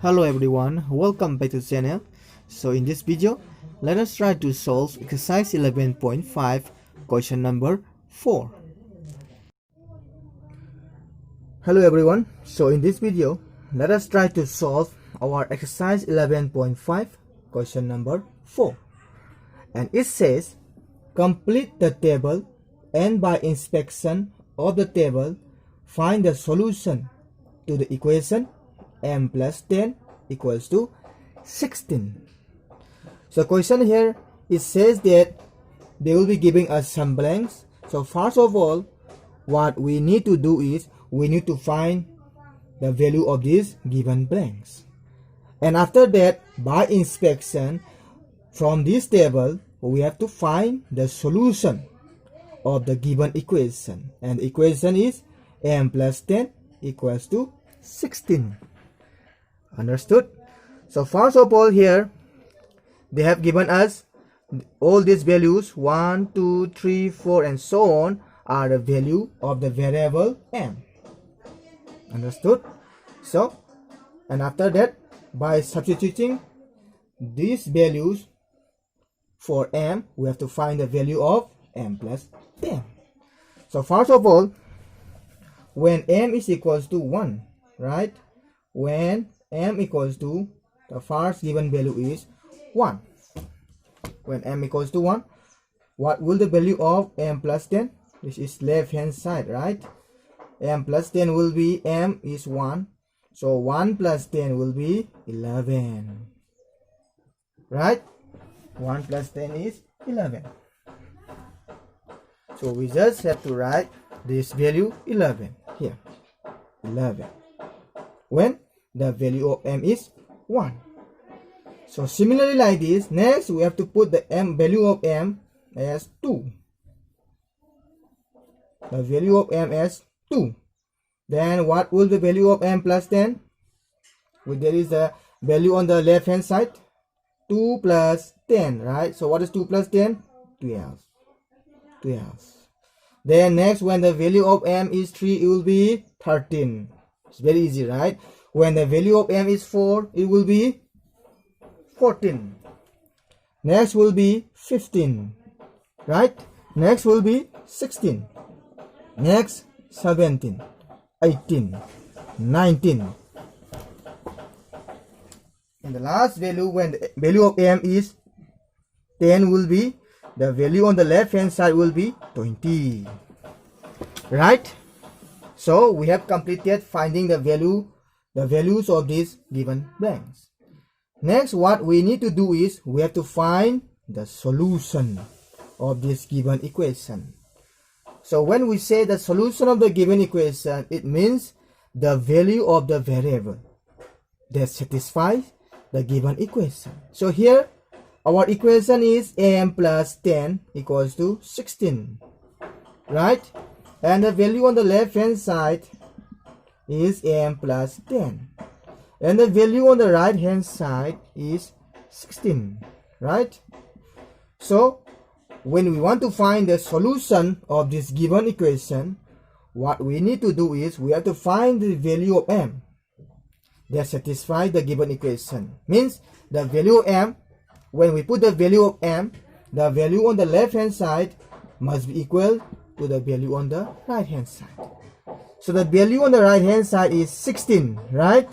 Hello everyone, welcome back to the channel. So in this video, let us try to solve exercise 11.5 question number 4. Hello everyone, so in this video, let us try to solve our exercise 11.5 question number 4. And it says, complete the table and by inspection of the table, find the solution to the equation m plus 10 equals to 16. So question here, it says that they will be giving us some blanks. So first of all, what we need to do is we need to find the value of these given blanks. And after that, by inspection from this table, we have to find the solution of the given equation. And the equation is m plus 10 equals to 16. Understood? So first of all here, they have given us all these values 1, 2, 3, 4 and so on are the value of the variable m. Understood? So, and after that, by substituting these values for m, we have to find the value of m plus 10. So first of all, when m is equals to 1, right? When m equals to, the first given value is 1. When m equals to 1, what will the value of m plus 10? This is left hand side, right? M plus 10 will be, m is 1. So 1 plus 10 will be 11. Right? 1 plus 10 is 11. So we just have to write this value 11 here. 11. When the value of m is 1. So similarly like this, next we have to put the value of m as 2. The value of m as 2. Then what will the value of m plus 10? Well, there is the value on the left hand side. 2 plus 10, right? So what is 2 plus 10? 12. 12. Then next, when the value of m is 3, it will be 13. It's very easy, right? When the value of m is 4, it will be 14. Next will be 15. Right? Next will be 16. Next, 17. 18. 19. And the last value, when the value of m is 10, will be, the value on the left hand side will be 20. Right? So we have completed finding the values of these given blanks. Next, what we need to do is we have to find the solution of this given equation. So when we say the solution of the given equation, it means the value of the variable that satisfies the given equation. So here our equation is m plus 10 equals to 16, right? And the value on the left hand side is m plus 10. And the value on the right hand side is 16, right? So when we want to find the solution of this given equation, what we need to do is we have to find the value of m that satisfies the given equation. Means the value of m, when we put the value of m, the value on the left hand side must be equal to the value on the right hand side. So the value on the right hand side is 16, right?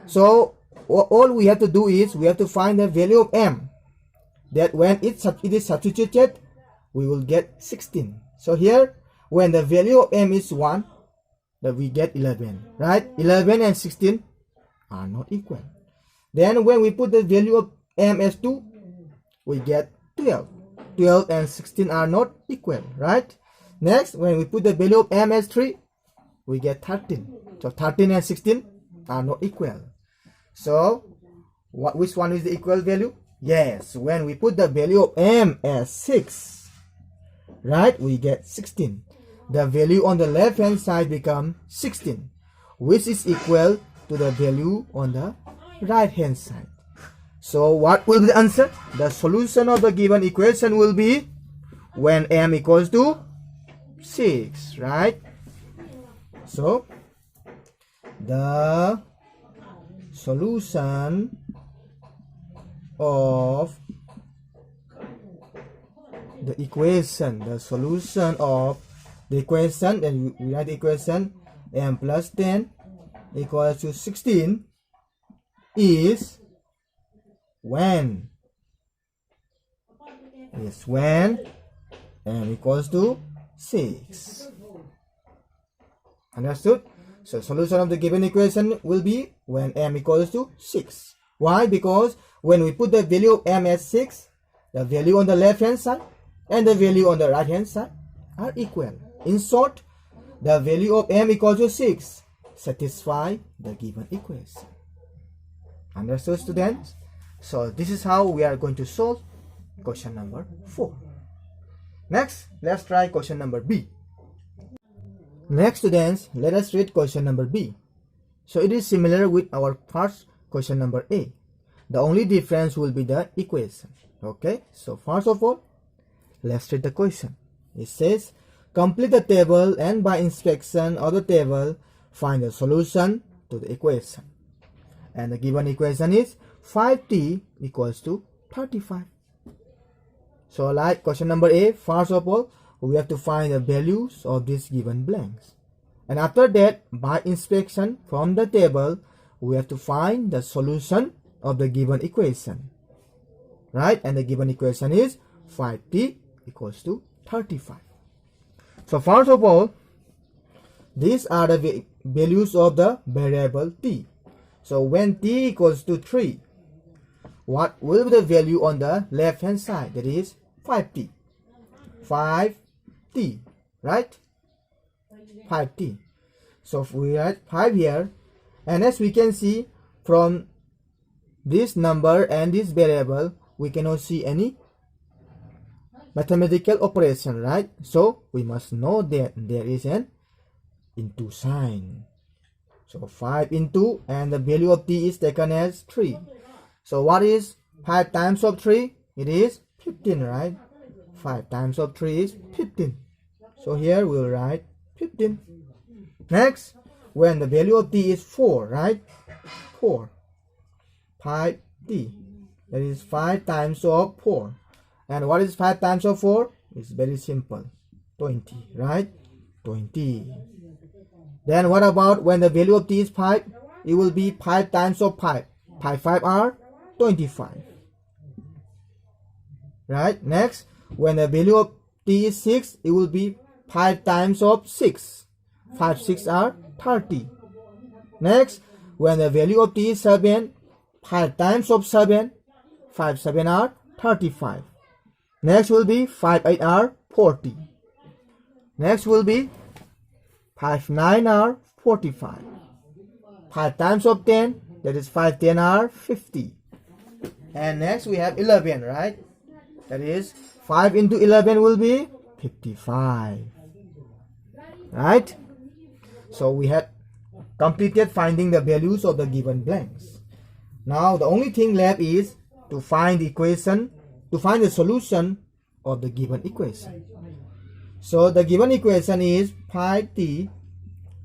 So all we have to do is we have to find the value of m, that when it is substituted, we will get 16. So here, when the value of m is 1, that we get 11, right? 11 and 16 are not equal. Then when we put the value of m as 2, we get 12. 12 and 16 are not equal, right? Next, when we put the value of m as 3, we get 13. So 13 and 16 are not equal. So which one is the equal value? Yes, when we put the value of m as 6, right, we get 16. The value on the left hand side becomes 16, which is equal to the value on the right hand side. So what will be the answer? The solution of the given equation will be when m equals to 6, right? So the solution of the equation, then we write the equation m plus 10 equals to 16 is when m equals to 6. Understood? So solution of the given equation will be when m equals to 6. Why? Because when we put the value of m as 6, the value on the left hand side and the value on the right hand side are equal. In short, the value of m equals to 6 satisfy the given equation. Understood, students? So this is how we are going to solve question number 4. Next, let's try question number B. Next, students, let us read question number B. So it is similar with our first question number A. The only difference will be the equation. Okay, so first of all, let's read the question. It says, complete the table and by inspection of the table, find the solution to the equation. And the given equation is 5t equals to 35. So like question number A, first of all, we have to find the values of these given blanks. And after that, by inspection from the table, we have to find the solution of the given equation. Right? And the given equation is 5t equals to 35. So first of all, these are the values of the variable t. So when t equals to 3, what will be the value on the left hand side? That is 5t. 5t, right? 5t. So if we write 5 here, and as we can see from this number and this variable, we cannot see any mathematical operation, right? So we must know that there is an into sign. So 5 into, and the value of t is taken as 3. So what is 5 times of 3? It is 15, right? 5 times of 3 is 15. So here we'll write 15. Next, when the value of t is 4, right? 4. 5t. That is 5 times of 4. And what is 5 times of 4? It's very simple. 20, right? 20. Then what about when the value of t is 5? It will be 5 times of 5. 5 are 25. Right? Next, when the value of t is 6, it will be 5 times of 6. 5 6 are 30. Next, when the value of t is 7, 5 times of 7, 5 7 are 35. Next will be 5 8 are 40. Next will be 5 9 are 45. 5 times of 10, that is 5 10 are 50. And next we have 11, right? That is 5 into 11 will be 55. Right? So we have completed finding the values of the given blanks. Now the only thing left is to find the equation, to find the solution of the given equation. So the given equation is 5t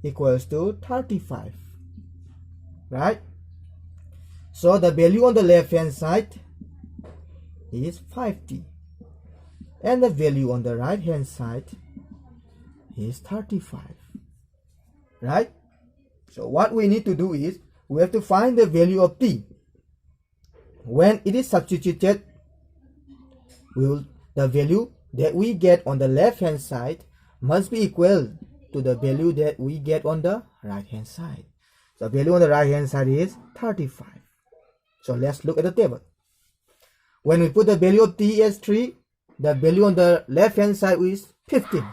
equals to 35. Right? So the value on the left hand side is 5t. And the value on the right hand side is 35. Right? So what we need to do is we have to find the value of t. When it is substituted, the value that we get on the left hand side must be equal to the value that we get on the right hand side. So the value on the right hand side is 35. So let's look at the table. When we put the value of t as 3, the value on the left hand side is 15.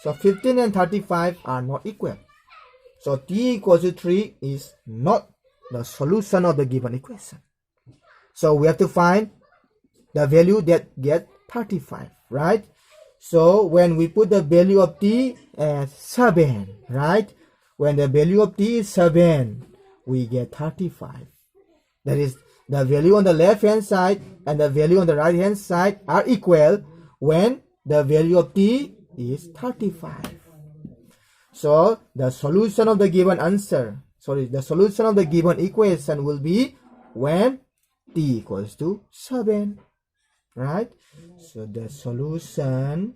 So 15 and 35 are not equal. So t equals to 3 is not the solution of the given equation. So we have to find the value that get 35, right? So when we put the value of t as 7, right? When the value of t is 7, we get 35. That is, the value on the left hand side and the value on the right hand side are equal when the value of t is 35. So the solution of the given answer, the solution of the given equation will be when t equals to 7, right? So the solution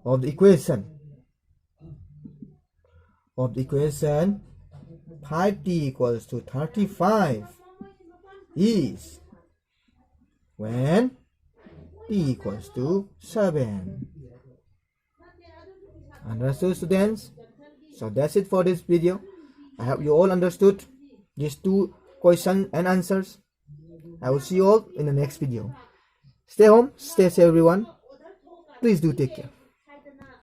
of the equation 5t equals to 35 is when t equals to 7. Understood, students? So that's it for this video. I hope you all understood these two questions and answers. I will see you all in the next video. Stay home, stay safe everyone. Please do take care.